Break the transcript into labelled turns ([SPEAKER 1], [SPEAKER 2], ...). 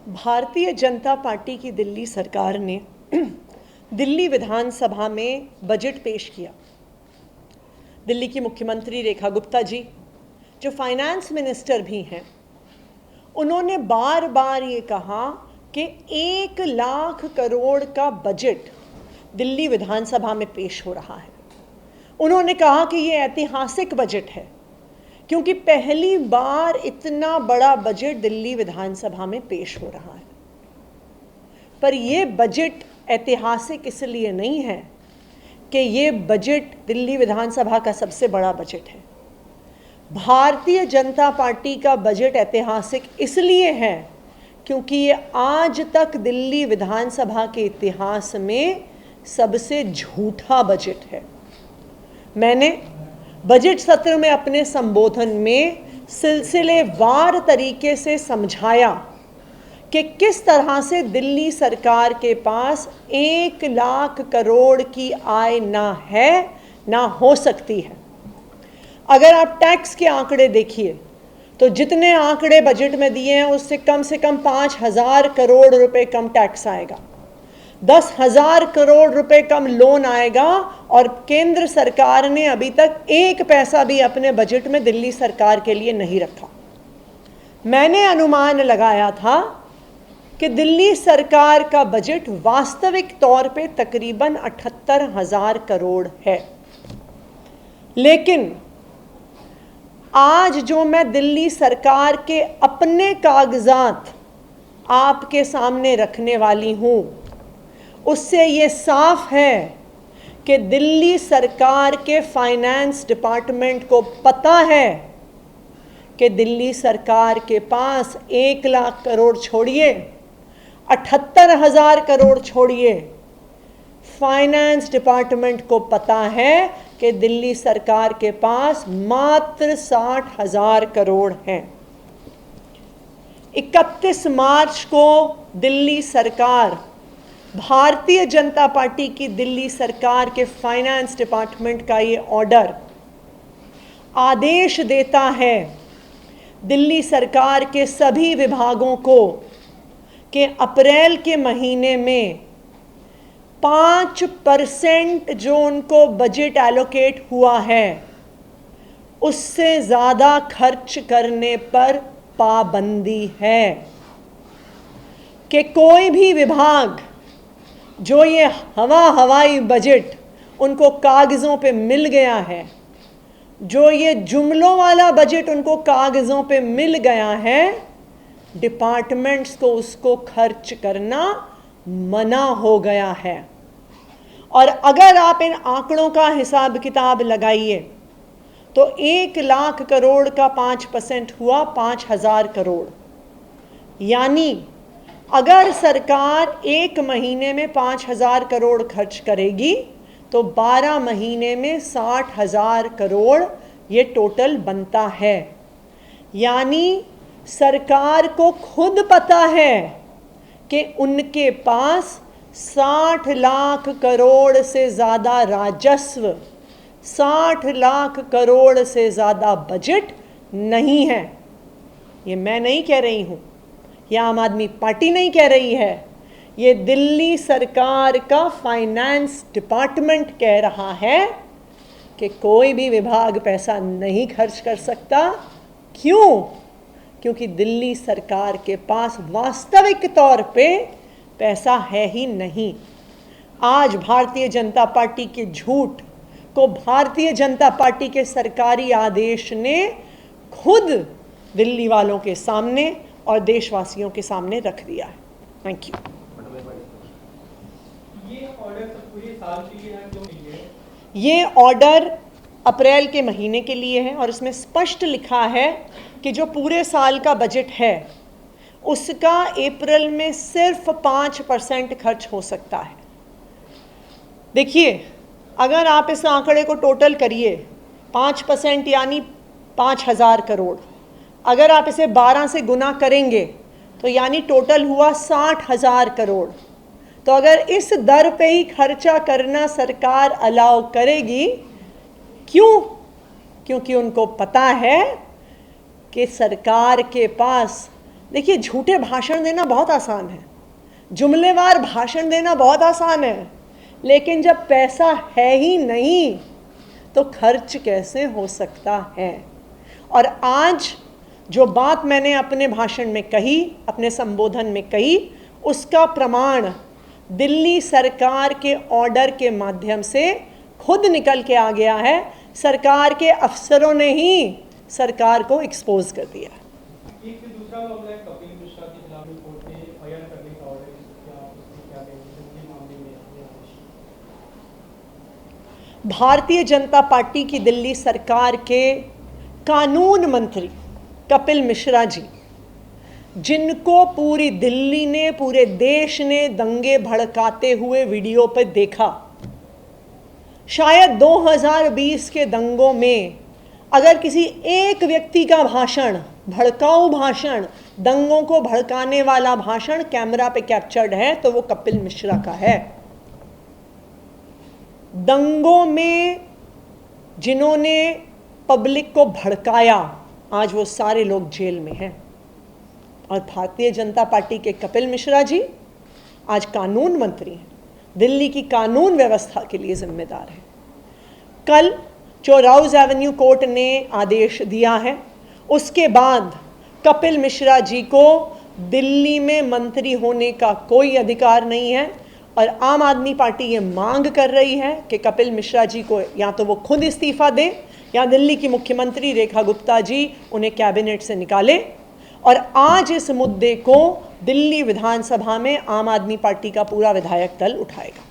[SPEAKER 1] Bharatiya Janata party की दिल्ली सरकार ने दिल्ली विधानसभा में बजट पेश किया। दिल्ली की मुख्यमंत्री रेखा गुप्ता जी, जो फाइनेंस मिनिस्टर भी हैं, उन्होंने बार बार ये कहा कि 1 लाख करोड़ का बजट दिल्ली विधानसभा में पेश हो रहा है। उन्होंने कहा कि ये ऐतिहासिक बजट है क्योंकि पहली बार इतना बड़ा बजट दिल्ली विधानसभा में पेश हो रहा है। पर ये बजट ऐतिहासिक इसलिए नहीं है कि ये बजट दिल्ली विधानसभा का सबसे बड़ा बजट है। भारतीय जनता पार्टी का बजट ऐतिहासिक इसलिए है क्योंकि ये आज तक दिल्ली विधानसभा के इतिहास में सबसे झूठा बजट है। मैंने बजट सत्र में अपने संबोधन में सिलसिलेवार तरीके से समझाया कि किस तरह से दिल्ली सरकार के पास 1 लाख करोड़ की आय ना है ना हो सकती है। अगर आप टैक्स के आंकड़े देखिए तो जितने आंकड़े बजट में दिए हैं उससे कम 5,000 करोड़ रुपए कम टैक्स आएगा, 10,000 करोड़ रुपए कम लोन आएगा और केंद्र सरकार ने अभी तक 1 पैसा भी अपने बजट में दिल्ली सरकार के लिए नहीं रखा। मैंने अनुमान लगाया था कि दिल्ली सरकार का बजट वास्तविक तौर पे तकरीबन 78,000 करोड़ है। लेकिन आज जो मैं दिल्ली सरकार के अपने कागजात आपके सामने रखने वाली हूं, उससे ये साफ है कि दिल्ली सरकार के फाइनेंस डिपार्टमेंट को पता है कि दिल्ली सरकार के पास 1 लाख करोड़ छोड़िए, 78,000 करोड़ छोड़िए, फाइनेंस डिपार्टमेंट को पता है कि दिल्ली सरकार के पास मात्र 60,000 करोड़ हैं। 31 मार्च को दिल्ली सरकार, भारतीय जनता पार्टी की दिल्ली सरकार के फाइनेंस डिपार्टमेंट का ये ऑर्डर आदेश देता है दिल्ली सरकार के सभी विभागों को कि अप्रैल के महीने में 5% जो उनको बजट एलोकेट हुआ है उससे ज़्यादा खर्च करने पर पाबंदी है, कि कोई भी विभाग जो ये हवाई बजट उनको कागज़ों पे मिल गया है, जो ये जुमलों वाला बजट उनको कागज़ों पे मिल गया है, डिपार्टमेंट्स को उसको खर्च करना मना हो गया है। और अगर आप इन आंकड़ों का हिसाब किताब लगाइए तो 1 लाख करोड़ का 5% हुआ 5,000 करोड़। यानी अगर सरकार 1 महीने में 5,000 करोड़ खर्च करेगी तो 12 महीने में 60,000 करोड़ ये टोटल बनता है। यानी सरकार को खुद पता है कि उनके पास 60 लाख करोड़ से ज़्यादा राजस्व, 60 लाख करोड़ से ज़्यादा बजट नहीं है। ये मैं नहीं कह रही हूँ, या आम आदमी पार्टी नहीं कह रही है, ये दिल्ली सरकार का फाइनेंस डिपार्टमेंट कह रहा है कि कोई भी विभाग पैसा नहीं खर्च कर सकता। क्यों? क्योंकि दिल्ली सरकार के पास वास्तविक तौर पे पैसा है ही नहीं। आज भारतीय जनता पार्टी के झूठ को भारतीय जनता पार्टी के सरकारी आदेश ने खुद दिल्ली वालों के सामने और देशवासियों के सामने रख दिया है। Thank you.
[SPEAKER 2] ये ऑर्डर पूरे साल के लिए है, 2 महीने?
[SPEAKER 1] ये ऑर्डर अप्रैल के महीने के लिए है और इसमें स्पष्ट लिखा है कि जो पूरे साल का बजट है उसका अप्रैल में सिर्फ 5% खर्च हो सकता है। देखिए, अगर आप इस आंकड़े को टोटल करिए, 5% यानी 5,000 करोड़, अगर आप इसे 12 से गुना करेंगे तो यानी टोटल हुआ 60,000 करोड़। तो अगर इस दर पे ही खर्चा करना सरकार अलाउ करेगी, क्यों? क्योंकि उनको पता है कि सरकार के पास देखिए, झूठे भाषण देना बहुत आसान है, जुमलेवार भाषण देना बहुत आसान है, लेकिन जब पैसा है ही नहीं तो खर्च कैसे हो सकता है। और आज जो बात मैंने अपने भाषण में कही, अपने संबोधन में कही, उसका प्रमाण दिल्ली सरकार के ऑर्डर के माध्यम से खुद निकल के आ गया है। सरकार के अफसरों ने ही सरकार को एक्सपोज कर दिया।
[SPEAKER 2] एक से दूसरा मामला है कपिल मिश्रा के खिलाफ कोर्ट ने एफआईआर करने का ऑर्डर, क्या कहेंगे मामले में?
[SPEAKER 1] भारतीय जनता पार्टी की दिल्ली सरकार के कानून मंत्री कपिल मिश्रा जी, जिनको पूरी दिल्ली ने, पूरे देश ने दंगे भड़काते हुए वीडियो पर देखा, शायद 2020 के दंगों में अगर किसी एक व्यक्ति का भाषण, भड़काऊ भाषण, दंगों को भड़काने वाला भाषण कैमरा पे कैप्चर्ड है तो वो कपिल मिश्रा का है। दंगों में जिन्होंने पब्लिक को भड़काया, आज वो सारे लोग जेल में हैं। और भारतीय जनता पार्टी के कपिल मिश्रा जी आज कानून मंत्री हैं, दिल्ली की कानून व्यवस्था के लिए जिम्मेदार हैं। कल जो राउज एवेन्यू कोर्ट ने आदेश दिया है, उसके बाद कपिल मिश्रा जी को दिल्ली में मंत्री होने का कोई अधिकार नहीं है। और आम आदमी पार्टी ये मांग कर रही है कि कपिल मिश्रा जी को या तो वो खुद इस्तीफा दें या दिल्ली की मुख्यमंत्री रेखा गुप्ता जी उन्हें कैबिनेट से निकालें। और आज इस मुद्दे को दिल्ली विधानसभा में आम आदमी पार्टी का पूरा विधायक दल उठाएगा।